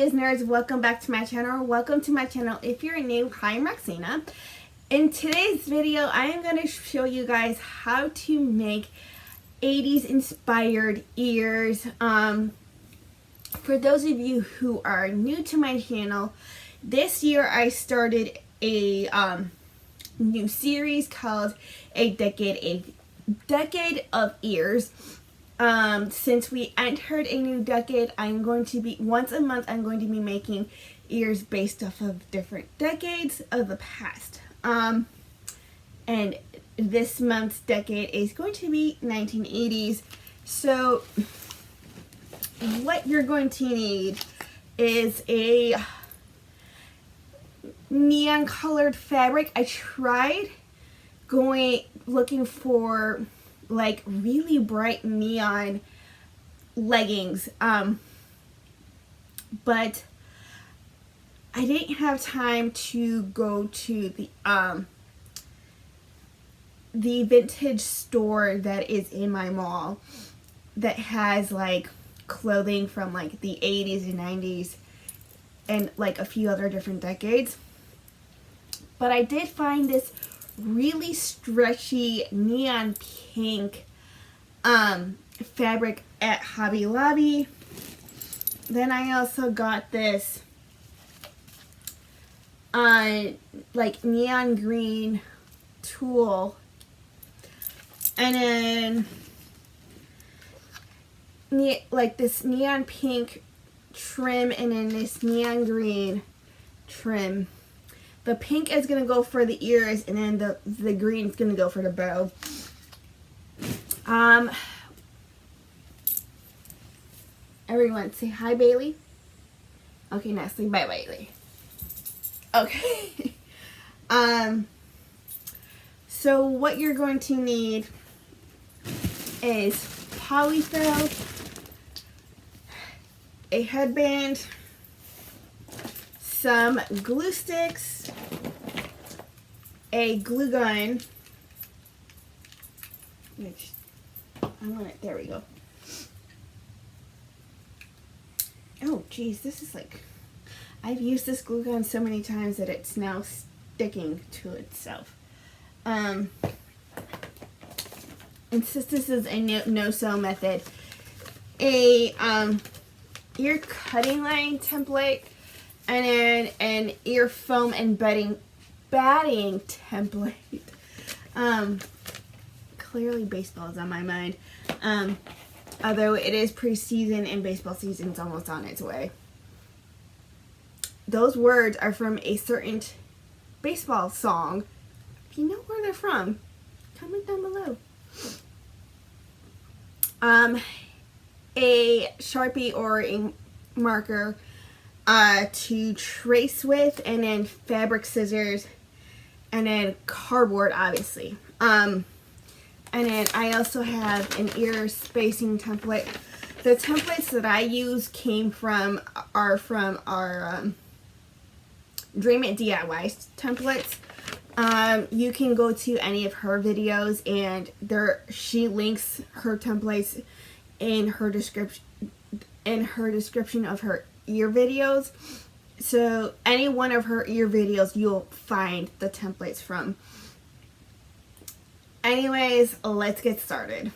Disney nerds, welcome back to my channel. Welcome to my channel. If you're new, hi, I'm Roxanna. In today's video, I am going to show you guys how to make 80s inspired ears. For those of you who are new to my channel, this year I started a new series called A Decade of Ears. Since we entered a new decade, I'm going to be, once a month, I'm going to be making ears based off of different decades of the past. And this month's decade is going to be 1980s. So what you're going to need is a neon colored fabric. I tried looking for like really bright neon leggings, but I didn't have time to go to the vintage store that is in my mall that has like clothing from like the 80s and 90s and like a few other different decades. But I did find this really stretchy neon pink fabric at Hobby Lobby. Then I also got this like neon green tulle, and then like this neon pink trim, and then this neon green trim. The pink is going to go for the ears, and then the green is going to go for the bow. Everyone say hi, Bailey. Okay, now say bye, Bailey. Okay. So what you're going to need is polyfill, a headband, some glue sticks, a glue gun, which there we go. Oh geez, this is like, I've used this glue gun so many times that it's now sticking to itself. And since this is a no-sew method, a ear cutting line template, and then an ear foam and batting template. Clearly baseball is on my mind. Although it is preseason and baseball season is almost on its way. Those words are from a certain baseball song. If you know where they're from, comment down below. A Sharpie or a marker to trace with, and then fabric scissors, and then cardboard, obviously. And then I also have an ear spacing template. The templates that I use are from our Dream It DIY templates. You can go to any of her videos, and she links her templates in her description of her ear videos. So any one of her ear videos you'll find the templates from. Anyways, let's get started.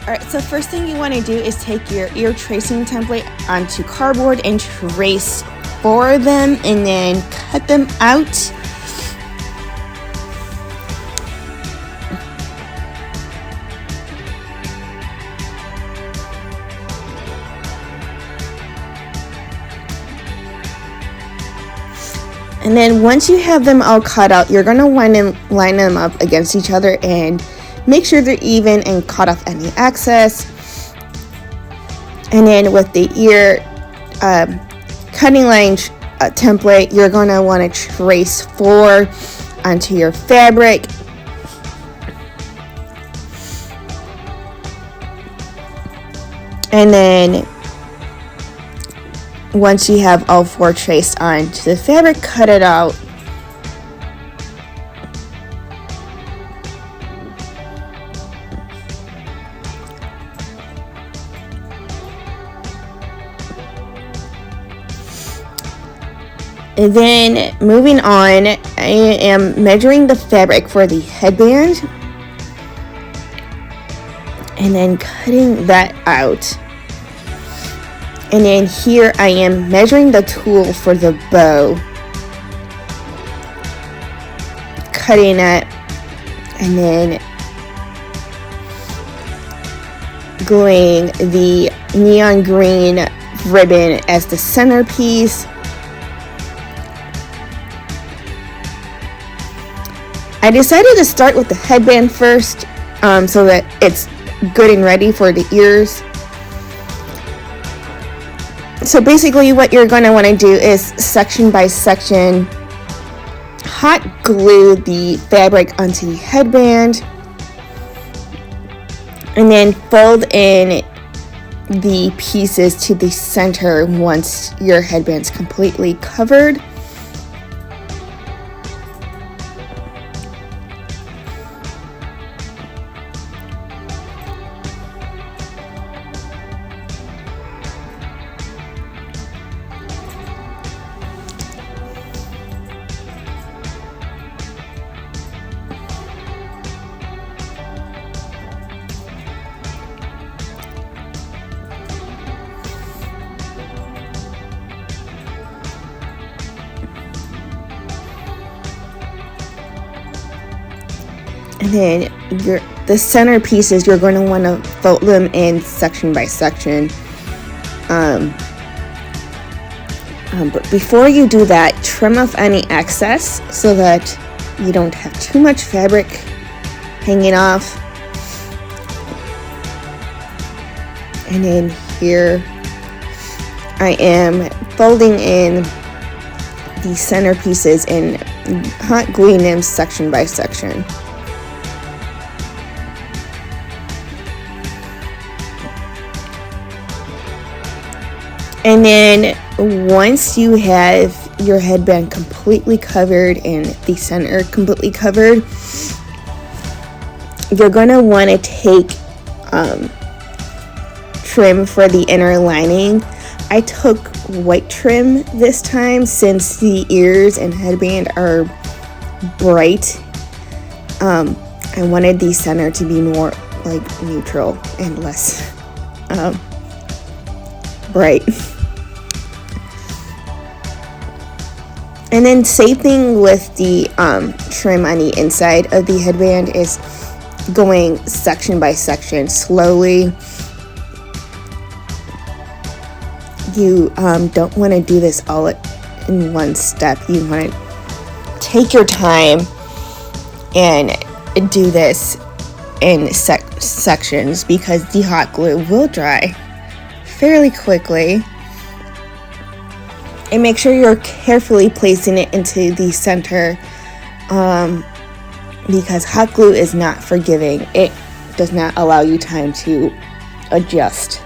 Alright, so first thing you want to do is take your ear tracing template onto cardboard and trace for them, and then cut them out. And then once you have them all cut out, you're going to line them up against each other and make sure they're even and cut off any excess. And then with the ear cutting line template, you're going to want to trace 4 onto your fabric. And then once you have all 4 traced onto the fabric, cut it out. And then moving on, I am measuring the fabric for the headband and then cutting that out. And then here I am measuring the tulle for the bow, cutting it, and then gluing the neon green ribbon as the centerpiece. I decided to start with the headband first, so that it's good and ready for the ears. So basically what you're going to want to do is section by section hot glue the fabric onto the headband, and then fold in the pieces to the center once your headband's completely covered. And then the center pieces, you're going to want to fold them in section by section. But before you do that, trim off any excess so that you don't have too much fabric hanging off. And then here I am folding in the center pieces and hot gluing them section by section. And then once you have your headband completely covered and the center completely covered, you're going to want to take trim for the inner lining. I took white trim this time since the ears and headband are bright. I wanted the center to be more like neutral and less bright. And then same thing with the trim on the inside of the headband is going section by section slowly. You don't want to do this all in one step. You want to take your time and do this in sections because the hot glue will dry fairly quickly. And make sure you're carefully placing it into the center because hot glue is not forgiving. It does not allow you time to adjust.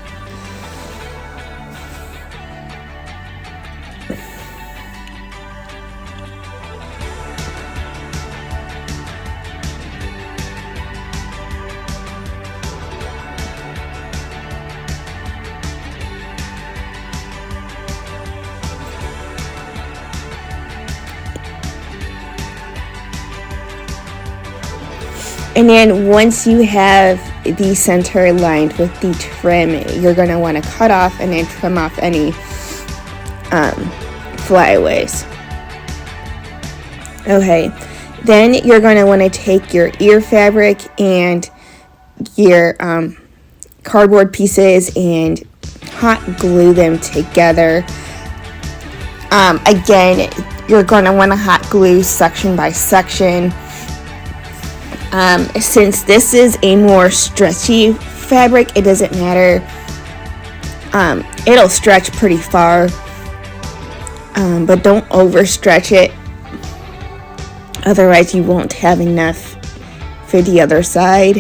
And then once you have the center lined with the trim, you're going to want to cut off and then trim off any flyaways. Okay, then you're going to want to take your ear fabric and your cardboard pieces and hot glue them together. Again, you're going to want to hot glue section by section. Since this is a more stretchy fabric, it doesn't matter. It'll stretch pretty far, but don't overstretch it. Otherwise, you won't have enough for the other side.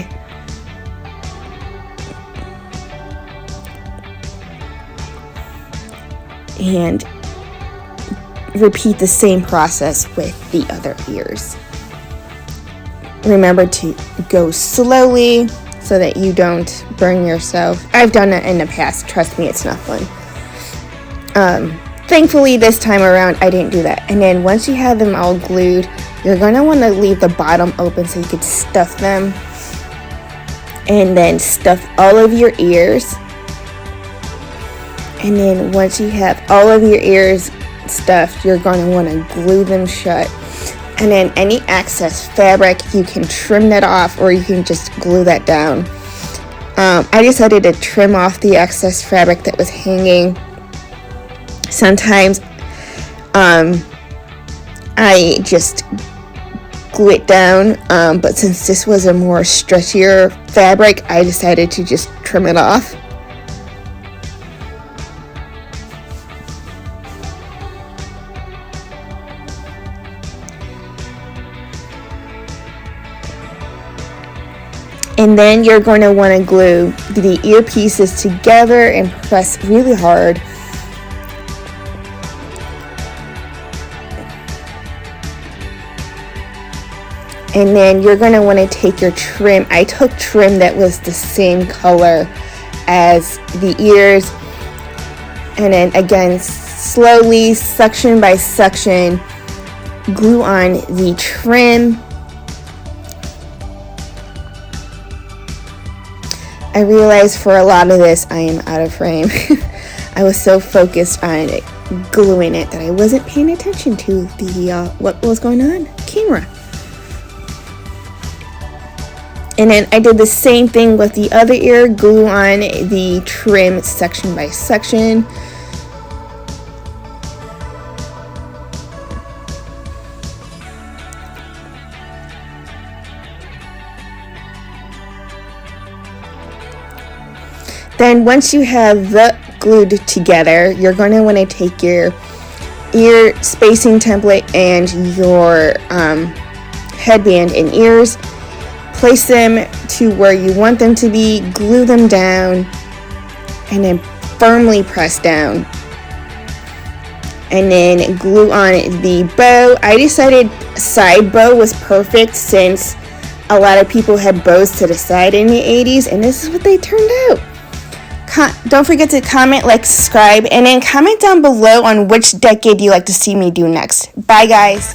And repeat the same process with the other ears. Remember to go slowly so that you don't burn yourself. I've done it in the past. Trust me, it's not fun. thankfully this time around I didn't do that. And then once you have them all glued, you're going to want to leave the bottom open so you could stuff them. And then stuff all of your ears. And then once you have all of your ears stuffed, you're going to want to glue them shut. And then any excess fabric, you can trim that off, or you can just glue that down. I decided to trim off the excess fabric that was hanging. Sometimes I just glue it down, but since this was a more stretchier fabric, I decided to just trim it off. And then you're going to want to glue the earpieces together and press really hard. And then you're going to want to take your trim. I took trim that was the same color as the ears. And then again, slowly, section by section, glue on the trim. I realized for a lot of this I am out of frame. I was so focused on gluing it that I wasn't paying attention to the what was going on camera. And then I did the same thing with the other ear, glue on the trim section by section. Then once you have the glued together, you're going to want to take your ear spacing template and your headband and ears, place them to where you want them to be, glue them down, and then firmly press down. And then glue on the bow. I decided side bow was perfect since a lot of people had bows to the side in the 80s, and this is what they turned out. Don't forget to comment, like, subscribe, and then comment down below on which decade you'd like to see me do next. Bye, guys.